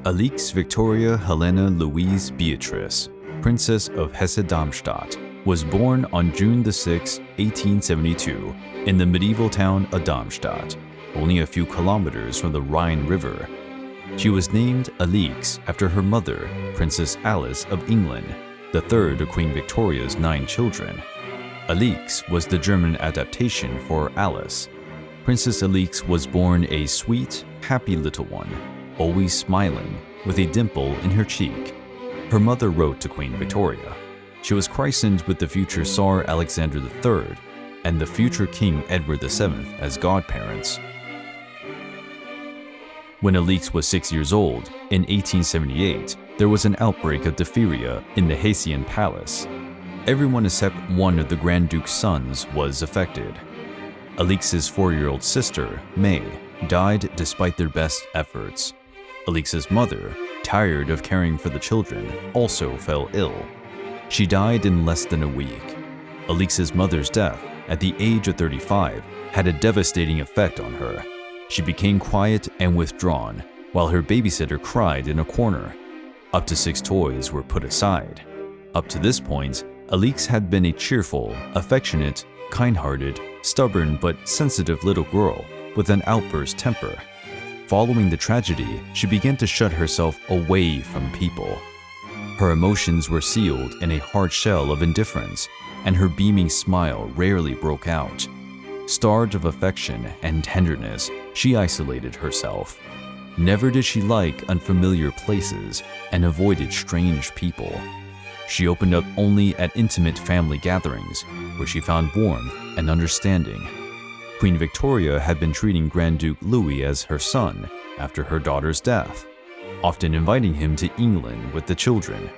Alix Victoria Helena Louise Beatrice, Princess of Hesse-Darmstadt, was born on June 6, 1872, in the medieval town of Darmstadt, only a few kilometers from the Rhine River. She was named Alix after her mother, Princess Alice of England, the third of Queen Victoria's 9 children. Alix was the German adaptation for Alice. Princess Alix was born a sweet, happy little one, always smiling, with a dimple in her cheek. Her mother wrote to Queen Victoria. She was christened with the future Tsar Alexandra III and the future King Edward VII as godparents. When Alix was 6 years old, in 1878, there was an outbreak of diphtheria in the Hessian palace. Everyone except one of the Grand Duke's sons was affected. Alix's 4-year-old sister, May, died despite their best efforts. Alix's mother, tired of caring for the children, also fell ill. She died in less than a week. Alix's mother's death, at the age of 35, had a devastating effect on her. She became quiet and withdrawn, while her babysitter cried in a corner. Up to 6 toys were put aside. Up to this point, Alix had been a cheerful, affectionate, kind-hearted, stubborn but sensitive little girl with an outburst temper. Following the tragedy, she began to shut herself away from people. Her emotions were sealed in a hard shell of indifference, and her beaming smile rarely broke out. Starved of affection and tenderness, she isolated herself. Never did she like unfamiliar places and avoided strange people. She opened up only at intimate family gatherings, where she found warmth and understanding. Queen Victoria had been treating Grand Duke Louis as her son after her daughter's death, often inviting him to England with the children.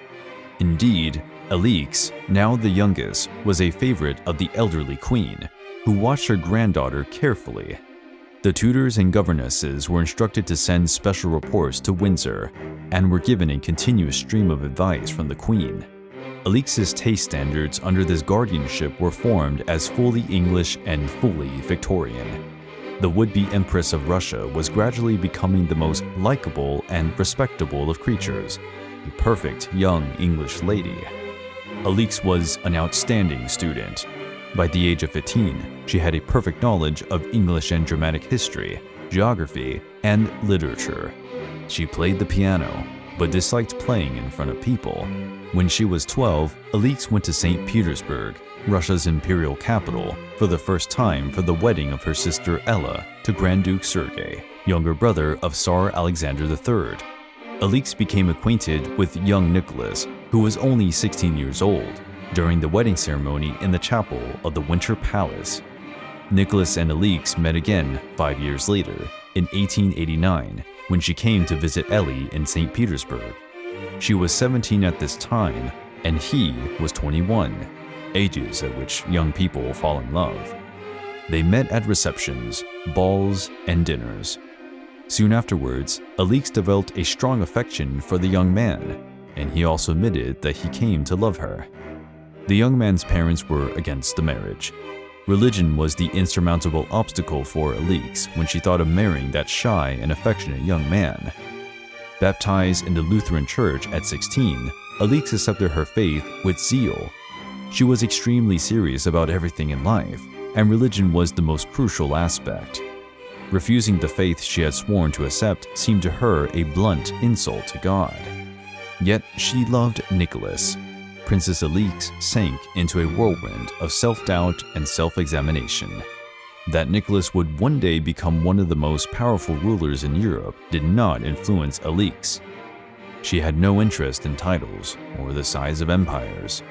Indeed, Alix, now the youngest, was a favorite of the elderly queen, who watched her granddaughter carefully. The tutors and governesses were instructed to send special reports to Windsor and were given a continuous stream of advice from the queen. Alix's taste standards under this guardianship were formed as fully English and fully Victorian. The would-be Empress of Russia was gradually becoming the most likable and respectable of creatures, a perfect young English lady. Alix was an outstanding student. By the age of 15, she had a perfect knowledge of English and Germanic history, geography, and literature. She played the piano, but disliked playing in front of people. When she was 12, Alix went to St. Petersburg, Russia's imperial capital, for the first time for the wedding of her sister Ella to Grand Duke Sergei, younger brother of Tsar Alexander III. Alix became acquainted with young Nicholas, who was only 16 years old, during the wedding ceremony in the chapel of the Winter Palace. Nicholas and Alix met again 5 years later, in 1889, when she came to visit Ellie in St. Petersburg. She was 17 at this time, and he was 21, ages at which young people fall in love. They met at receptions, balls, and dinners. Soon afterwards, Alix developed a strong affection for the young man, and he also admitted that he came to love her. The young man's parents were against the marriage. Religion was the insurmountable obstacle for Alix when she thought of marrying that shy and affectionate young man. Baptized in the Lutheran Church at 16, Alix accepted her faith with zeal. She was extremely serious about everything in life, and religion was the most crucial aspect. Refusing the faith she had sworn to accept seemed to her a blunt insult to God. Yet she loved Nicholas. Princess Alix sank into a whirlwind of self-doubt and self-examination. That Nicholas would one day become one of the most powerful rulers in Europe did not influence Alix. She had no interest in titles or the size of empires.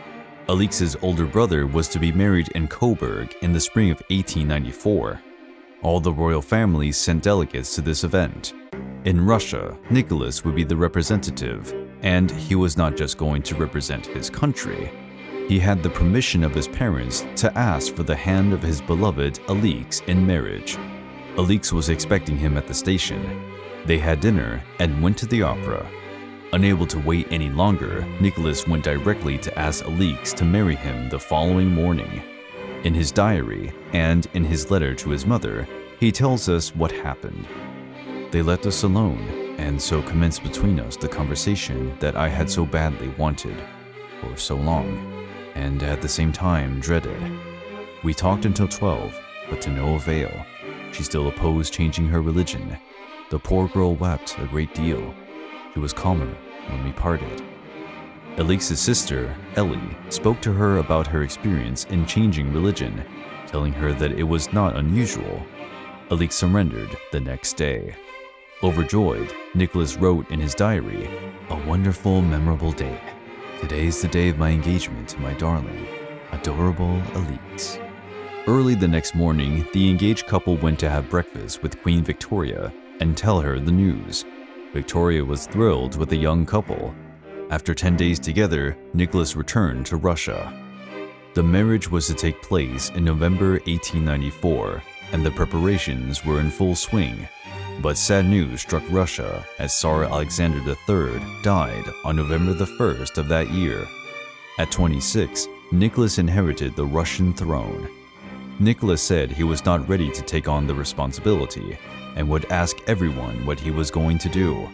Alix's older brother was to be married in Coburg in the spring of 1894. All the royal families sent delegates to this event. In Russia, Nicholas would be the representative, and he was not just going to represent his country. He had the permission of his parents to ask for the hand of his beloved Alix in marriage. Alix was expecting him at the station. They had dinner and went to the opera. Unable to wait any longer, Nicholas went directly to ask Alix to marry him the following morning. In his diary and in his letter to his mother, he tells us what happened. They let us alone. and so commenced between us the conversation that I had so badly wanted for so long, and at the same time dreaded. We talked until 12, but to no avail. She still opposed changing her religion. The poor girl wept a great deal. She was calmer when we parted. Alix's sister, Ellie, spoke to her about her experience in changing religion, telling her that it was not unusual. Alix surrendered the next day. Overjoyed, Nicholas wrote in his diary, "A wonderful, memorable day. Today's the day of my engagement to my darling, adorable Alix." Early the next morning, the engaged couple went to have breakfast with Queen Victoria and tell her the news. Victoria was thrilled with the young couple. After 10 days together, Nicholas returned to Russia. The marriage was to take place in November 1894, and the preparations were in full swing. But sad news struck Russia as Tsar Alexander III died on November the 1st of that year. At 26, Nicholas inherited the Russian throne. Nicholas said he was not ready to take on the responsibility and would ask everyone what he was going to do.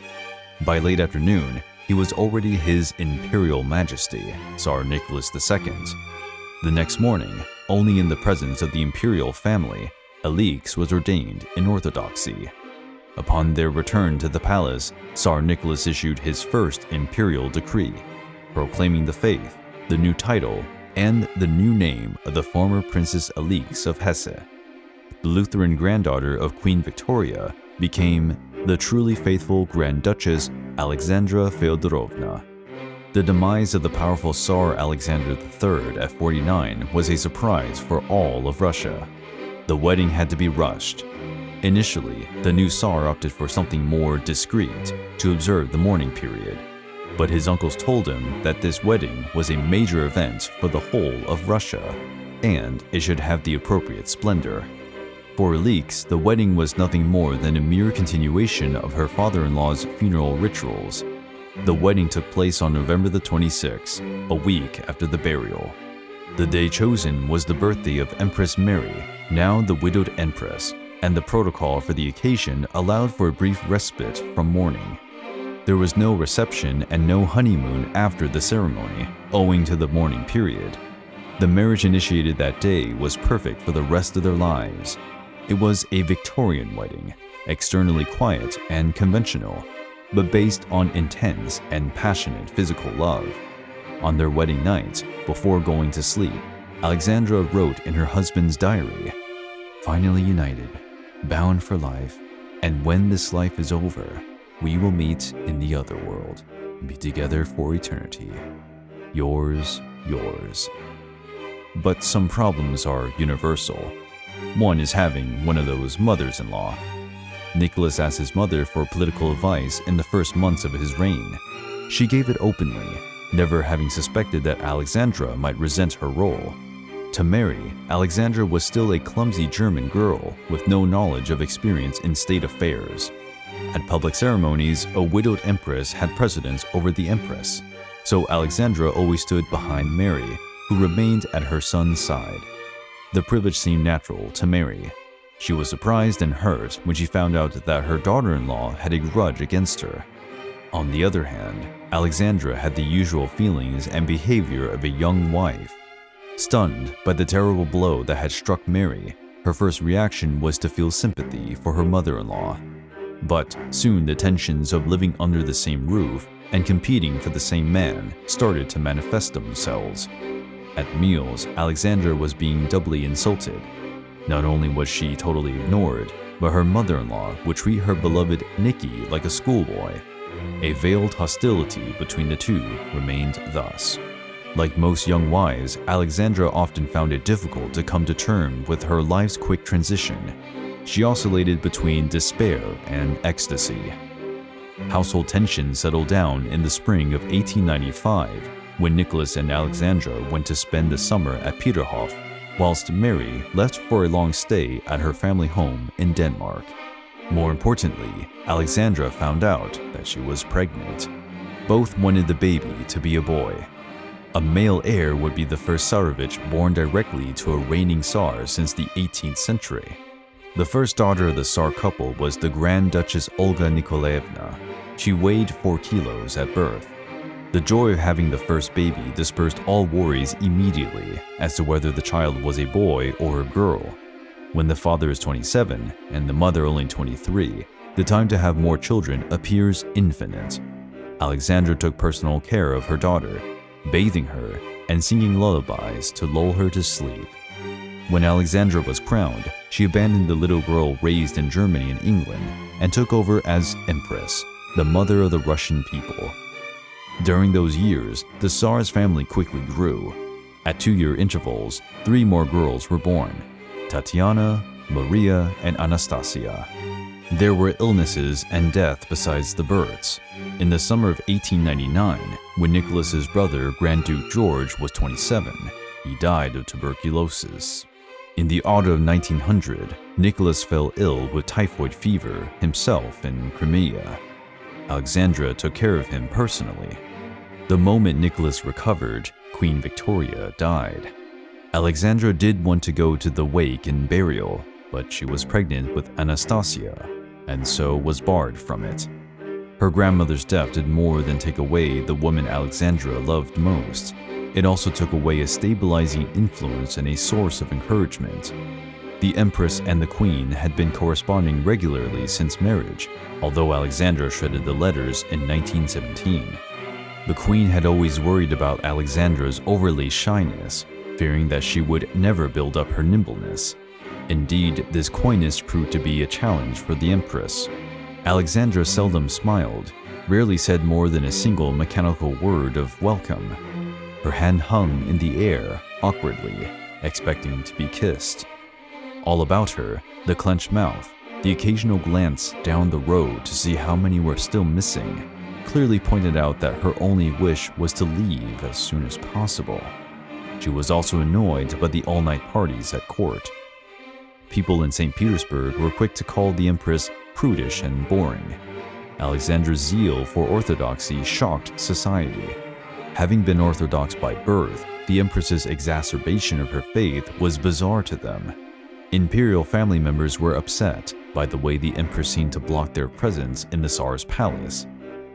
By late afternoon, he was already His Imperial Majesty, Tsar Nicholas II. The next morning, only in the presence of the imperial family, Alix was ordained in Orthodoxy. Upon their return to the palace, Tsar Nicholas issued his first imperial decree, proclaiming the faith, the new title, and the new name of the former Princess Alix of Hesse. The Lutheran granddaughter of Queen Victoria became the truly faithful Grand Duchess Alexandra Feodorovna. The demise of the powerful Tsar Alexander III at 49 was a surprise for all of Russia. The wedding had to be rushed. Initially, the new Tsar opted for something more discreet to observe the mourning period, but his uncles told him that this wedding was a major event for the whole of Russia, and it should have the appropriate splendor. For Alix, the wedding was nothing more than a mere continuation of her father-in-law's funeral rituals. The wedding took place on November the 26th, a week after the burial. The day chosen was the birthday of Empress Mary, now the widowed Empress, and the protocol for the occasion allowed for a brief respite from mourning. There was no reception and no honeymoon after the ceremony, owing to the mourning period. The marriage initiated that day was perfect for the rest of their lives. It was a Victorian wedding, externally quiet and conventional, but based on intense and passionate physical love. On their wedding night, before going to sleep, Alexandra wrote in her husband's diary, "Finally united, bound for life, and when this life is over, we will meet in the other world and be together for eternity. Yours, yours." But some problems are universal. One is having one of those mothers-in-law. Nicholas asked his mother for political advice in the first months of his reign. She gave it openly, never having suspected that Alexandra might resent her role. To Mary, Alexandra was still a clumsy German girl with no knowledge of experience in state affairs. At public ceremonies, a widowed empress had precedence over the empress, so Alexandra always stood behind Mary, who remained at her son's side. The privilege seemed natural to Mary. She was surprised and hurt when she found out that her daughter-in-law had a grudge against her. On the other hand, Alexandra had the usual feelings and behavior of a young wife. Stunned by the terrible blow that had struck Mary, her first reaction was to feel sympathy for her mother-in-law. But soon the tensions of living under the same roof and competing for the same man started to manifest themselves. At meals, Alexandra was being doubly insulted. Not only was she totally ignored, but her mother-in-law would treat her beloved Nicky like a schoolboy. A veiled hostility between the two remained thus. Like most young wives, Alexandra often found it difficult to come to terms with her life's quick transition. She oscillated between despair and ecstasy. Household tensions settled down in the spring of 1895, when Nicholas and Alexandra went to spend the summer at Peterhof, whilst Mary left for a long stay at her family home in Denmark. More importantly, Alexandra found out that she was pregnant. Both wanted the baby to be a boy. A male heir would be the first Tsarevich born directly to a reigning Tsar since the 18th century. The first daughter of the Tsar couple was the Grand Duchess Olga Nikolaevna. She weighed 4 kilos at birth. The joy of having the first baby dispersed all worries immediately as to whether the child was a boy or a girl. When the father is 27 and the mother only 23, the time to have more children appears infinite. Alexandra took personal care of her daughter, bathing her and singing lullabies to lull her to sleep. When Alexandra was crowned, she abandoned the little girl raised in Germany and England and took over as Empress, the mother of the Russian people. During those years, the Tsar's family quickly grew. At 2-year intervals, 3 more girls were born: Tatiana, Maria, and Anastasia. There were illnesses and death besides the births. In the summer of 1899, when Nicholas's brother, Grand Duke George, was 27, he died of tuberculosis. In the autumn of 1900, Nicholas fell ill with typhoid fever himself in Crimea. Alexandra took care of him personally. The moment Nicholas recovered, Queen Victoria died. Alexandra did want to go to the wake and burial, but she was pregnant with Anastasia, and so was barred from it. Her grandmother's death did more than take away the woman Alexandra loved most. It also took away a stabilizing influence and a source of encouragement. The Empress and the Queen had been corresponding regularly since marriage, although Alexandra shredded the letters in 1917. The Queen had always worried about Alexandra's overly shyness, fearing that she would never build up her nimbleness. Indeed, this coyness proved to be a challenge for the Empress. Alexandra seldom smiled, rarely said more than a single mechanical word of welcome. Her hand hung in the air, awkwardly, expecting to be kissed. All about her, the clenched mouth, the occasional glance down the road to see how many were still missing, clearly pointed out that her only wish was to leave as soon as possible. She was also annoyed by the all-night parties at court. People in St. Petersburg were quick to call the Empress prudish and boring. Alexandra's zeal for orthodoxy shocked society. Having been Orthodox by birth, the Empress's exacerbation of her faith was bizarre to them. Imperial family members were upset by the way the Empress seemed to block their presence in the Tsar's palace.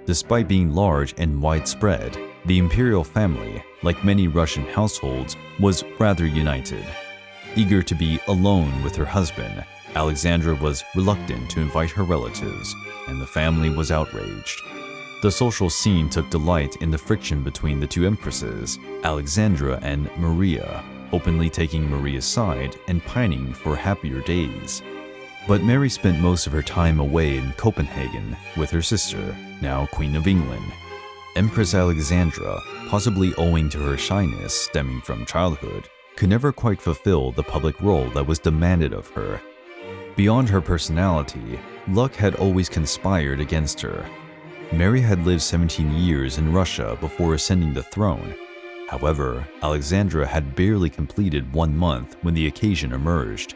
Despite being large and widespread, the imperial family, like many Russian households, was rather united. Eager to be alone with her husband, Alexandra was reluctant to invite her relatives, and the family was outraged. The social scene took delight in the friction between the two empresses, Alexandra and Maria, openly taking Maria's side and pining for happier days. But Mary spent most of her time away in Copenhagen with her sister, now Queen of England. Empress Alexandra, possibly owing to her shyness stemming from childhood, could never quite fulfill the public role that was demanded of her. Beyond her personality, luck had always conspired against her. Mary had lived 17 years in Russia before ascending the throne. However, Alexandra had barely completed 1 month when the occasion emerged.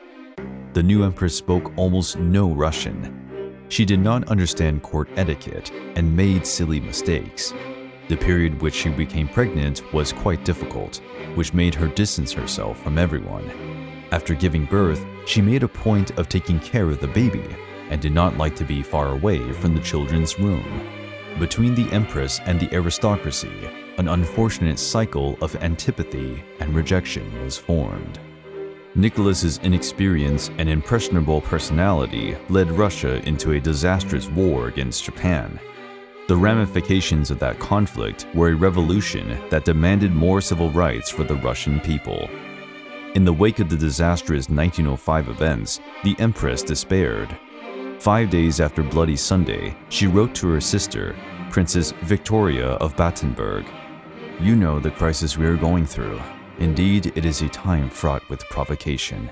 The new empress spoke almost no Russian. She did not understand court etiquette and made silly mistakes. The period which she became pregnant was quite difficult, which made her distance herself from everyone. After giving birth, she made a point of taking care of the baby and did not like to be far away from the children's room. Between the empress and the aristocracy, an unfortunate cycle of antipathy and rejection was formed. Nicholas's inexperience and impressionable personality led Russia into a disastrous war against Japan. The ramifications of that conflict were a revolution that demanded more civil rights for the Russian people. In the wake of the disastrous 1905 events, the Empress despaired. 5 days after Bloody Sunday, she wrote to her sister, Princess Victoria of Battenberg, "You know the crisis we are going through. Indeed, it is a time fraught with provocation.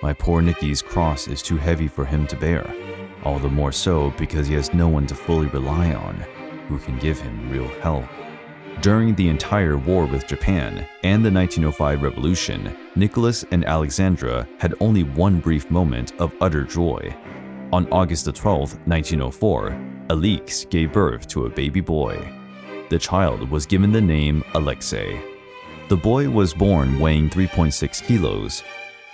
My poor Nicky's cross is too heavy for him to bear, all the more so because he has no one to fully rely on, who can give him real help." During the entire war with Japan and the 1905 revolution, Nicholas and Alexandra had only one brief moment of utter joy. On August 12, 1904, Alix gave birth to a baby boy. The child was given the name Alexei. The boy was born weighing 3.6 kilos.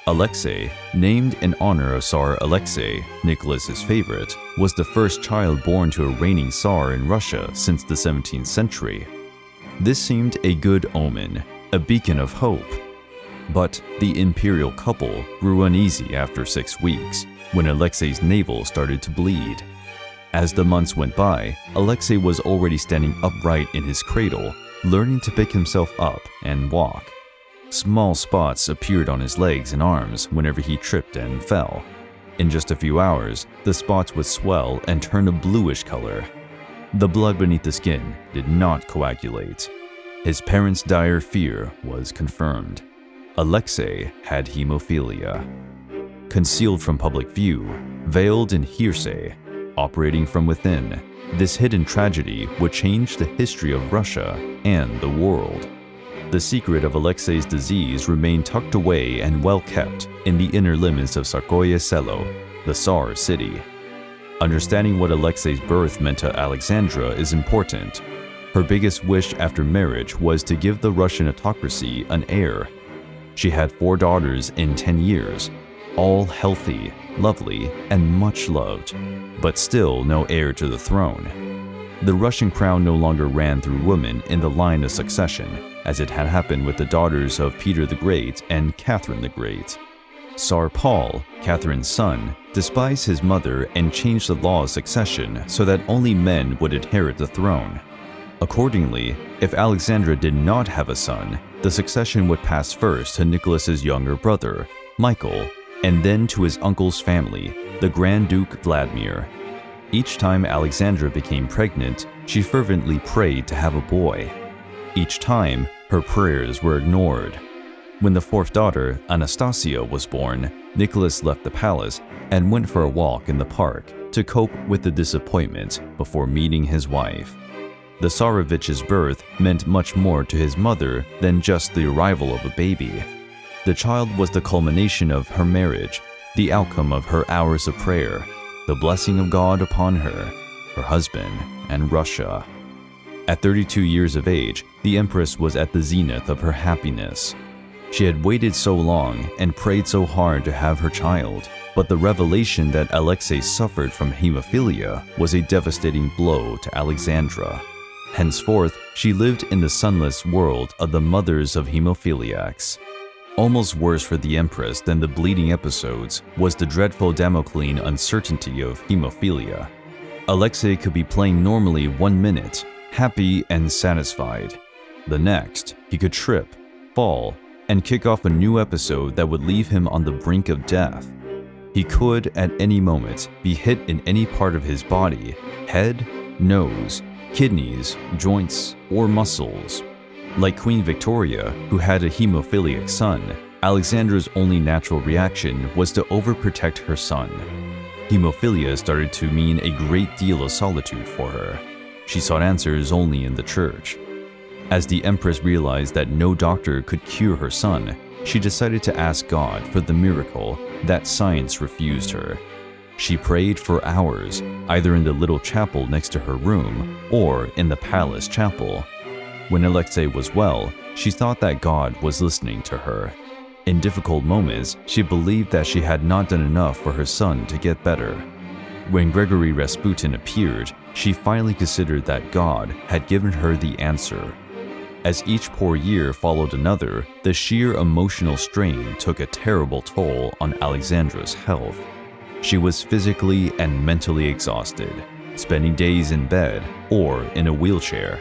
Alexei, named in honor of Tsar Alexei, Nicholas's favorite, was the first child born to a reigning Tsar in Russia since the 17th century. This seemed a good omen, a beacon of hope. But the imperial couple grew uneasy after 6 weeks, when Alexei's navel started to bleed. As the months went by, Alexei was already standing upright in his cradle, learning to pick himself up and walk. Small spots appeared on his legs and arms whenever he tripped and fell. In just a few hours, the spots would swell and turn a bluish color. The blood beneath the skin did not coagulate. His parents' dire fear was confirmed. Alexei had hemophilia. Concealed from public view, veiled in hearsay, operating from within, this hidden tragedy would change the history of Russia and the world. The secret of Alexei's disease remained tucked away and well kept in the inner limits of Tsarskoye Selo, the Tsar city. Understanding what Alexei's birth meant to Alexandra is important. Her biggest wish after marriage was to give the Russian autocracy an heir. She had 4 daughters in 10 years, all healthy, lovely, and much loved, but still no heir to the throne. The Russian crown no longer ran through women in the line of succession, as it had happened with the daughters of Peter the Great and Catherine the Great. Tsar Paul, Catherine's son, despised his mother and changed the law of succession so that only men would inherit the throne. Accordingly, if Alexandra did not have a son, the succession would pass first to Nicholas's younger brother, Michael, and then to his uncle's family, the Grand Duke Vladimir. Each time Alexandra became pregnant, she fervently prayed to have a boy. Each time, her prayers were ignored. When the 4th daughter, Anastasia, was born, Nicholas left the palace and went for a walk in the park to cope with the disappointment before meeting his wife. The Tsarevich's birth meant much more to his mother than just the arrival of a baby. The child was the culmination of her marriage, the outcome of her hours of prayer, the blessing of God upon her, her husband, and Russia. At 32 years of age, the Empress was at the zenith of her happiness. She had waited so long and prayed so hard to have her child, but the revelation that Alexei suffered from hemophilia was a devastating blow to Alexandra. Henceforth, she lived in the sunless world of the mothers of hemophiliacs. Almost worse for the Empress than the bleeding episodes was the dreadful Damoclean uncertainty of hemophilia. Alexei could be playing normally 1 minute, happy and satisfied. The next, he could trip, fall, and kick off a new episode that would leave him on the brink of death. He could, at any moment, be hit in any part of his body, head, nose, kidneys, joints, or muscles. Like Queen Victoria, who had a hemophiliac son, Alexandra's only natural reaction was to overprotect her son. Hemophilia started to mean a great deal of solitude for her. She sought answers only in the church. As the Empress realized that no doctor could cure her son, she decided to ask God for the miracle that science refused her. She prayed for hours, either in the little chapel next to her room or in the palace chapel. When Alexei was well, she thought that God was listening to her. In difficult moments, she believed that she had not done enough for her son to get better. When Gregory Rasputin appeared, she finally considered that God had given her the answer. As each poor year followed another, the sheer emotional strain took a terrible toll on Alexandra's health. She was physically and mentally exhausted, spending days in bed or in a wheelchair.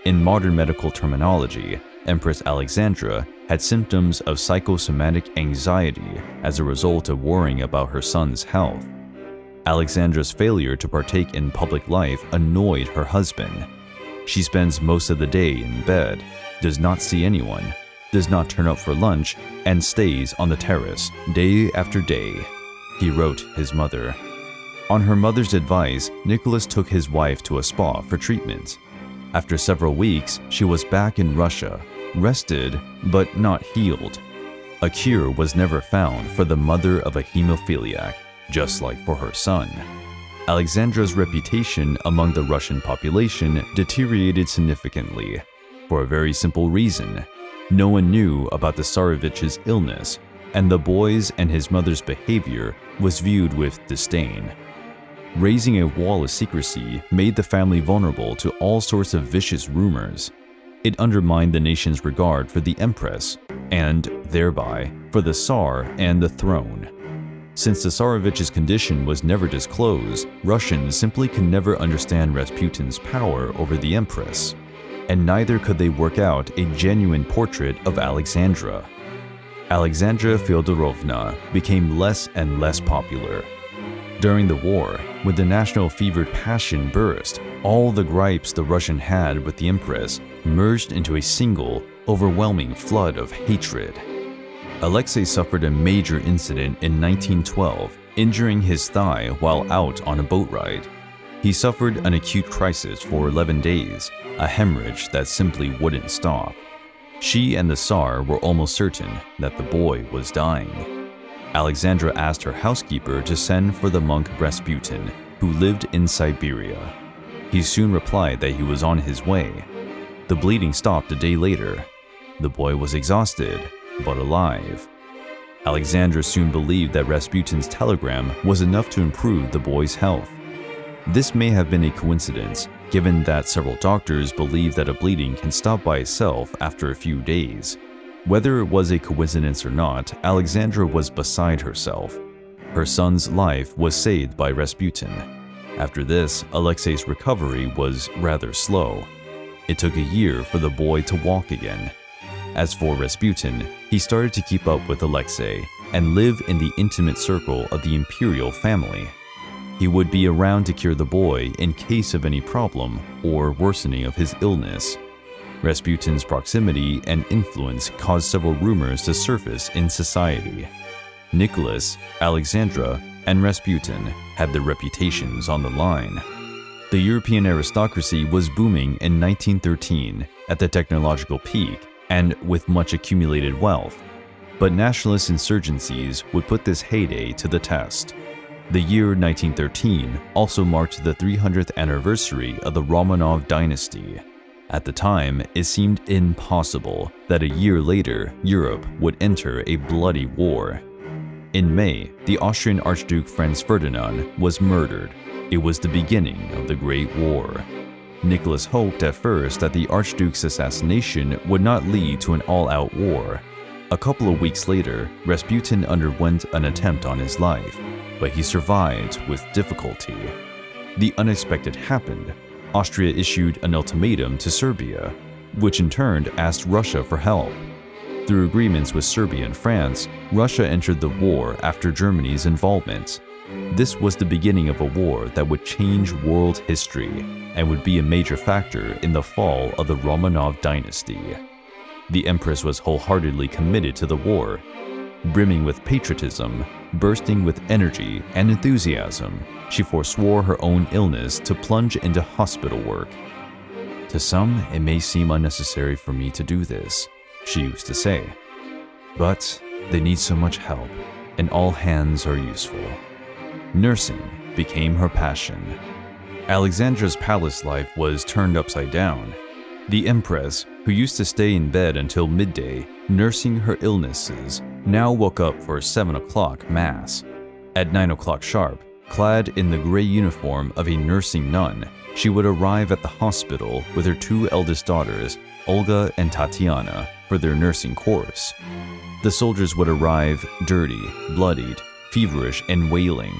In modern medical terminology, Empress Alexandra had symptoms of psychosomatic anxiety as a result of worrying about her son's health. Alexandra's failure to partake in public life annoyed her husband. She spends most of the day in bed, does not see anyone, does not turn up for lunch, and stays on the terrace day after day, he wrote his mother. On her mother's advice, Nicholas took his wife to a spa for treatment. After several weeks, she was back in Russia, rested but not healed. A cure was never found for the mother of a hemophiliac, just like for her son. Alexandra's reputation among the Russian population deteriorated significantly, for a very simple reason. No one knew about the Tsarevich's illness, and the boy's and his mother's behavior was viewed with disdain. Raising a wall of secrecy made the family vulnerable to all sorts of vicious rumors. It undermined the nation's regard for the Empress, and, thereby, for the Tsar and the throne. Since the Tsarevich's condition was never disclosed, Russians simply could never understand Rasputin's power over the Empress, and neither could they work out a genuine portrait of Alexandra. Alexandra Feodorovna became less and less popular. During the war, when the national fevered passion burst, all the gripes the Russian had with the Empress merged into a single, overwhelming flood of hatred. Alexei suffered a major incident in 1912, injuring his thigh while out on a boat ride. He suffered an acute crisis for 11 days, a hemorrhage that simply wouldn't stop. She and the Tsar were almost certain that the boy was dying. Alexandra asked her housekeeper to send for the monk Rasputin, who lived in Siberia. He soon replied that he was on his way. The bleeding stopped a day later. The boy was exhausted, but alive. Alexandra soon believed that Rasputin's telegram was enough to improve the boy's health. This may have been a coincidence, given that several doctors believe that a bleeding can stop by itself after a few days. Whether it was a coincidence or not, Alexandra was beside herself. Her son's life was saved by Rasputin. After this, Alexei's recovery was rather slow. It took a year for the boy to walk again. As for Rasputin, he started to keep up with Alexei and live in the intimate circle of the imperial family. He would be around to cure the boy in case of any problem or worsening of his illness. Rasputin's proximity and influence caused several rumors to surface in society. Nicholas, Alexandra, and Rasputin had their reputations on the line. The European aristocracy was booming in 1913 at the technological peak and with much accumulated wealth, but nationalist insurgencies would put this heyday to the test. The year 1913 also marked the 300th anniversary of the Romanov dynasty. At the time, it seemed impossible that a year later Europe would enter a bloody war. In May, the Austrian Archduke Franz Ferdinand was murdered. It was the beginning of the Great War. Nicholas hoped at first that the Archduke's assassination would not lead to an all-out war. A couple of weeks later, Rasputin underwent an attempt on his life, but he survived with difficulty. The unexpected happened. Austria issued an ultimatum to Serbia, which in turn asked Russia for help. Through agreements with Serbia and France, Russia entered the war after Germany's involvement. This was the beginning of a war that would change world history and would be a major factor in the fall of the Romanov dynasty. The Empress was wholeheartedly committed to the war. Brimming with patriotism, bursting with energy and enthusiasm, she forswore her own illness to plunge into hospital work. "To some, it may seem unnecessary for me to do this," she used to say, "but they need so much help, and all hands are useful." Nursing became her passion. Alexandra's palace life was turned upside down. The Empress, who used to stay in bed until midday, nursing her illnesses, now woke up for 7 o'clock mass. At 9 o'clock sharp, clad in the gray uniform of a nursing nun, she would arrive at the hospital with her two eldest daughters, Olga and Tatiana, for their nursing course. The soldiers would arrive dirty, bloodied, feverish, and wailing.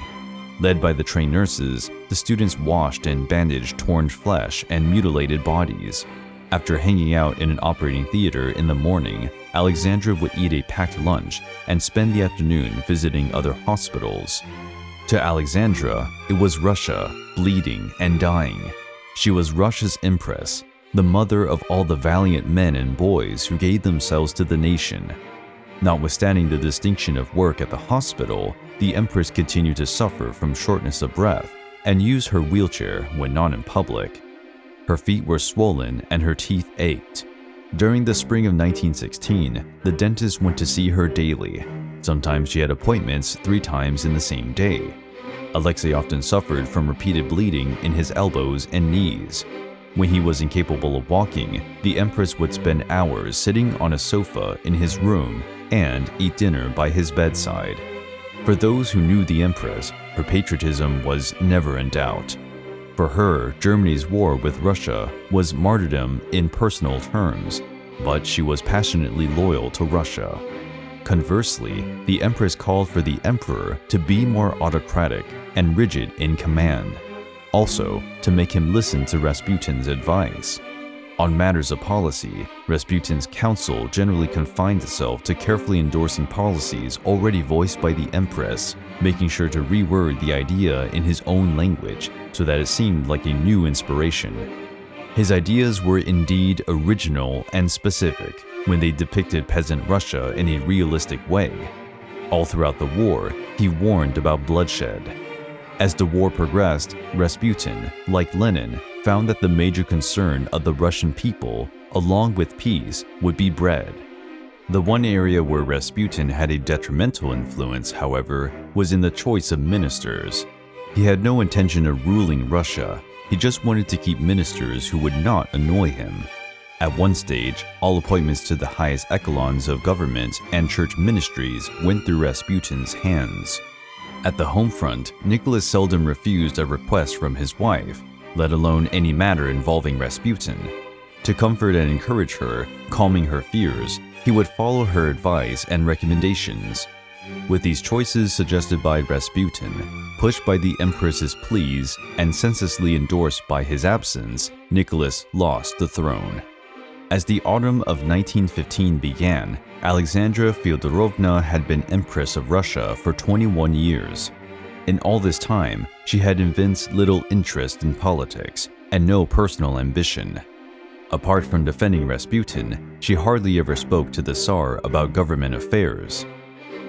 Led by the trained nurses, the students washed and bandaged torn flesh and mutilated bodies. After hanging out in an operating theater in the morning, Alexandra would eat a packed lunch and spend the afternoon visiting other hospitals. To Alexandra, it was Russia, bleeding and dying. She was Russia's Empress, the mother of all the valiant men and boys who gave themselves to the nation. Notwithstanding the distinction of work at the hospital, the Empress continued to suffer from shortness of breath and use her wheelchair when not in public. Her feet were swollen and her teeth ached. During the spring of 1916, the dentist went to see her daily. Sometimes she had appointments 3 times in the same day. Alexei often suffered from repeated bleeding in his elbows and knees. When he was incapable of walking, the Empress would spend hours sitting on a sofa in his room, and eat dinner by his bedside. For those who knew the Empress, her patriotism was never in doubt. For her, Germany's war with Russia was martyrdom in personal terms, but she was passionately loyal to Russia. Conversely, the Empress called for the Emperor to be more autocratic and rigid in command, also to make him listen to Rasputin's advice. On matters of policy, Rasputin's council generally confined itself to carefully endorsing policies already voiced by the Empress, making sure to reword the idea in his own language so that it seemed like a new inspiration. His ideas were indeed original and specific when they depicted peasant Russia in a realistic way. All throughout the war, he warned about bloodshed. As the war progressed, Rasputin, like Lenin, found that the major concern of the Russian people, along with peace, would be bread. The one area where Rasputin had a detrimental influence, however, was in the choice of ministers. He had no intention of ruling Russia. He just wanted to keep ministers who would not annoy him. At one stage, all appointments to the highest echelons of government and church ministries went through Rasputin's hands. At the home front, Nicholas seldom refused a request from his wife, let alone any matter involving Rasputin. To comfort and encourage her, calming her fears, he would follow her advice and recommendations. With these choices suggested by Rasputin, pushed by the Empress's pleas, and senselessly endorsed by his absence, Nicholas lost the throne. As the autumn of 1915 began, Alexandra Feodorovna had been Empress of Russia for 21 years. In all this time, she had evinced little interest in politics and no personal ambition. Apart from defending Rasputin, she hardly ever spoke to the Tsar about government affairs.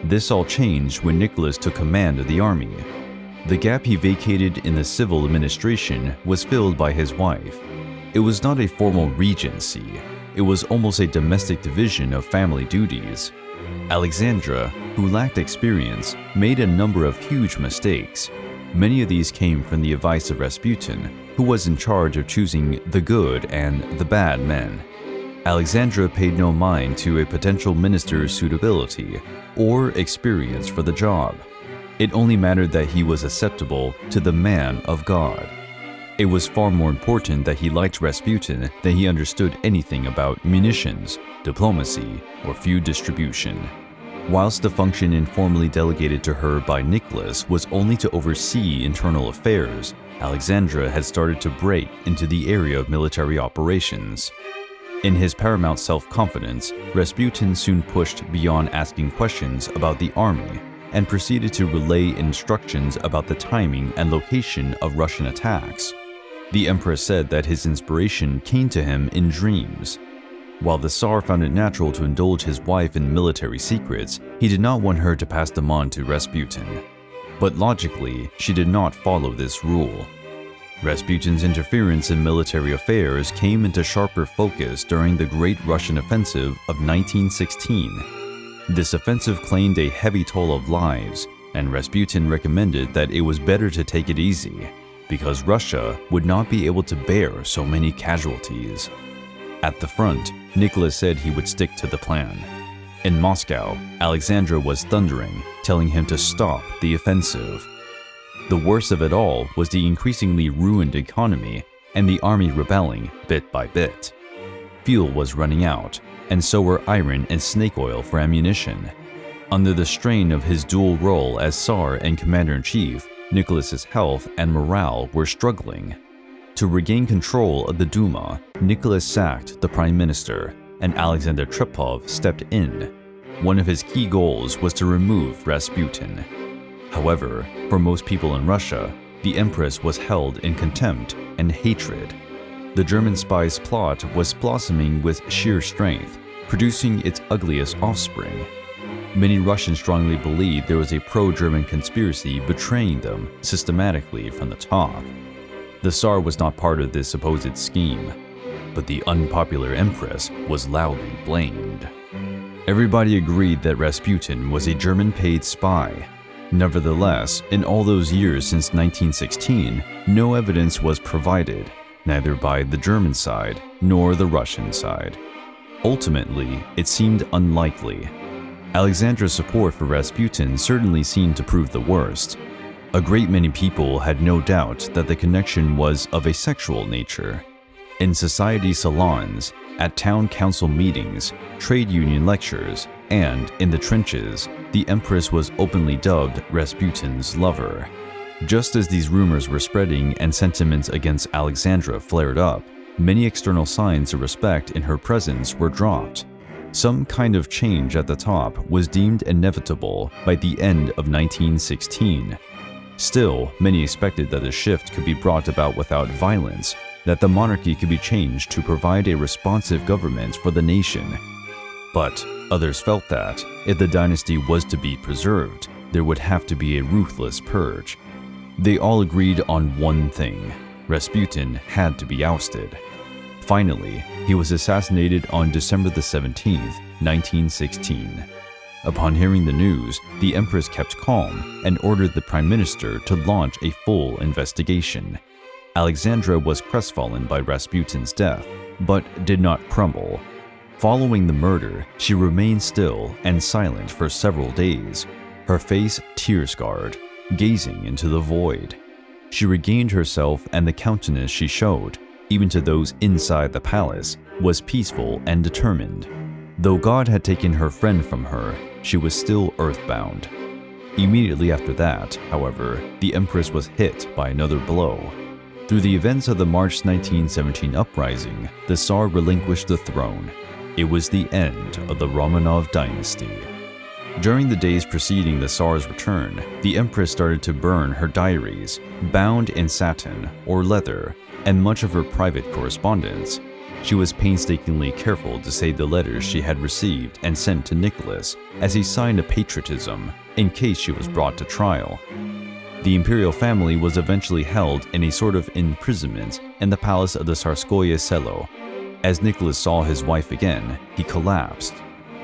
This all changed when Nicholas took command of the army. The gap he vacated in the civil administration was filled by his wife. It was not a formal regency. It was almost a domestic division of family duties. Alexandra, who lacked experience, made a number of huge mistakes. Many of these came from the advice of Rasputin, who was in charge of choosing the good and the bad men. Alexandra paid no mind to a potential minister's suitability or experience for the job. It only mattered that he was acceptable to the man of God. It was far more important that he liked Rasputin than he understood anything about munitions, diplomacy, or feud distribution. Whilst the function informally delegated to her by Nicholas was only to oversee internal affairs, Alexandra had started to break into the area of military operations. In his paramount self-confidence, Rasputin soon pushed beyond asking questions about the army and proceeded to relay instructions about the timing and location of Russian attacks. The Empress said that his inspiration came to him in dreams. While the Tsar found it natural to indulge his wife in military secrets, he did not want her to pass them on to Rasputin. But logically, she did not follow this rule. Rasputin's interference in military affairs came into sharper focus during the Great Russian Offensive of 1916. This offensive claimed a heavy toll of lives, and Rasputin recommended that it was better to take it easy, because Russia would not be able to bear so many casualties. At the front, Nicholas said he would stick to the plan. In Moscow, Alexandra was thundering, telling him to stop the offensive. The worst of it all was the increasingly ruined economy and the army rebelling bit by bit. Fuel was running out, and so were iron and snake oil for ammunition. Under the strain of his dual role as Tsar and Commander-in-Chief, Nicholas's health and morale were struggling. To regain control of the Duma, Nicholas sacked the Prime Minister, and Alexander Trepov stepped in. One of his key goals was to remove Rasputin. However, for most people in Russia, the Empress was held in contempt and hatred. The German spy's plot was blossoming with sheer strength, producing its ugliest offspring. Many Russians strongly believed there was a pro-German conspiracy betraying them systematically from the top. The Tsar was not part of this supposed scheme, but the unpopular Empress was loudly blamed. Everybody agreed that Rasputin was a German-paid spy. Nevertheless, in all those years since 1916, no evidence was provided, neither by the German side nor the Russian side. Ultimately, it seemed unlikely. Alexandra's support for Rasputin certainly seemed to prove the worst. A great many people had no doubt that the connection was of a sexual nature. In society salons, at town council meetings, trade union lectures, and in the trenches, the Empress was openly dubbed Rasputin's lover. Just as these rumors were spreading and sentiments against Alexandra flared up, many external signs of respect in her presence were dropped. Some kind of change at the top was deemed inevitable by the end of 1916. Still, many expected that the shift could be brought about without violence, that the monarchy could be changed to provide a responsive government for the nation. But others felt that, if the dynasty was to be preserved, there would have to be a ruthless purge. They all agreed on one thing: Rasputin had to be ousted. Finally, he was assassinated on December 17, 1916. Upon hearing the news, the Empress kept calm and ordered the Prime Minister to launch a full investigation. Alexandra was crestfallen by Rasputin's death, but did not crumble. Following the murder, she remained still and silent for several days, her face tear-scarred, gazing into the void. She regained herself, and the countenance she showed, even to those inside the palace, was peaceful and determined. Though God had taken her friend from her, she was still earthbound. Immediately after that, however, the Empress was hit by another blow. Through the events of the March 1917 uprising, the Tsar relinquished the throne. It was the end of the Romanov dynasty. During the days preceding the Tsar's return, the Empress started to burn her diaries, bound in satin or leather, and much of her private correspondence. She was painstakingly careful to save the letters she had received and sent to Nicholas as a sign of patriotism in case she was brought to trial. The imperial family was eventually held in a sort of imprisonment in the palace of the Tsarskoye Selo. As Nicholas saw his wife again, he collapsed.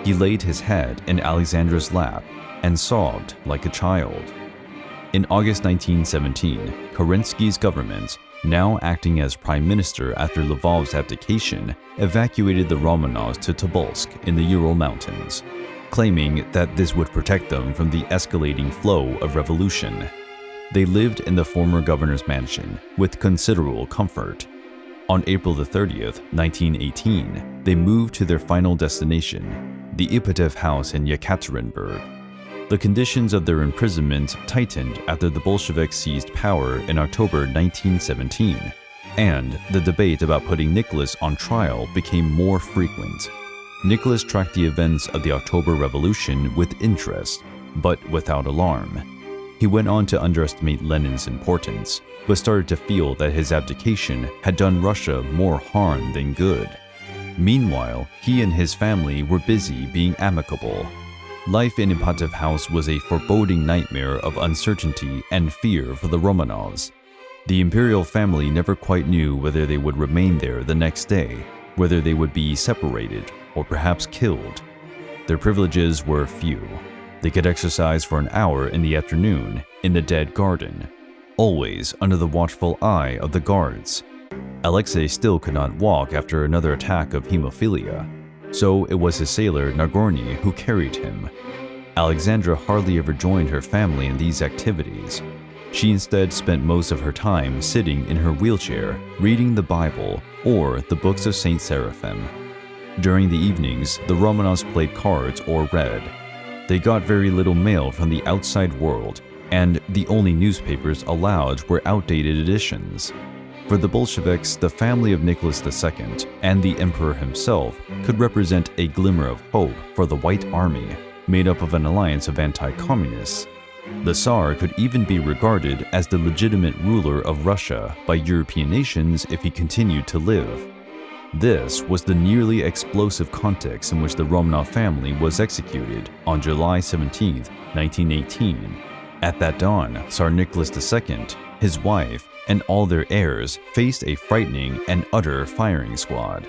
He laid his head in Alexandra's lap and sobbed like a child. In August 1917, Kerensky's government, now acting as prime minister after Lvov's abdication, evacuated the Romanovs to Tobolsk in the Ural Mountains, claiming that this would protect them from the escalating flow of revolution. They lived in the former governor's mansion with considerable comfort. On April 30th, 1918, they moved to their final destination, the Ipatiev house in Yekaterinburg. The conditions of their imprisonment tightened after the Bolsheviks seized power in October 1917, and the debate about putting Nicholas on trial became more frequent. Nicholas tracked the events of the October Revolution with interest, but without alarm. He went on to underestimate Lenin's importance, but started to feel that his abdication had done Russia more harm than good. Meanwhile, he and his family were busy being amicable. Life in Ipatiev house was a foreboding nightmare of uncertainty and fear for the Romanovs. The imperial family never quite knew whether they would remain there the next day, whether they would be separated or perhaps killed. Their privileges were few. They could exercise for an hour in the afternoon in the dead garden, always under the watchful eye of the guards. Alexei still could not walk after another attack of hemophilia, so it was his sailor Nagorny who carried him. Alexandra hardly ever joined her family in these activities. She instead spent most of her time sitting in her wheelchair, reading the Bible or the books of Saint Seraphim. During the evenings, the Romanovs played cards or read. They got very little mail from the outside world, and the only newspapers allowed were outdated editions. For the Bolsheviks, the family of Nicholas II and the emperor himself could represent a glimmer of hope for the White Army, made up of an alliance of anti-communists. The Tsar could even be regarded as the legitimate ruler of Russia by European nations if he continued to live. This was the nearly explosive context in which the Romanov family was executed on July 17, 1918. At that dawn, Tsar Nicholas II, his wife, and all their heirs faced a frightening and utter firing squad.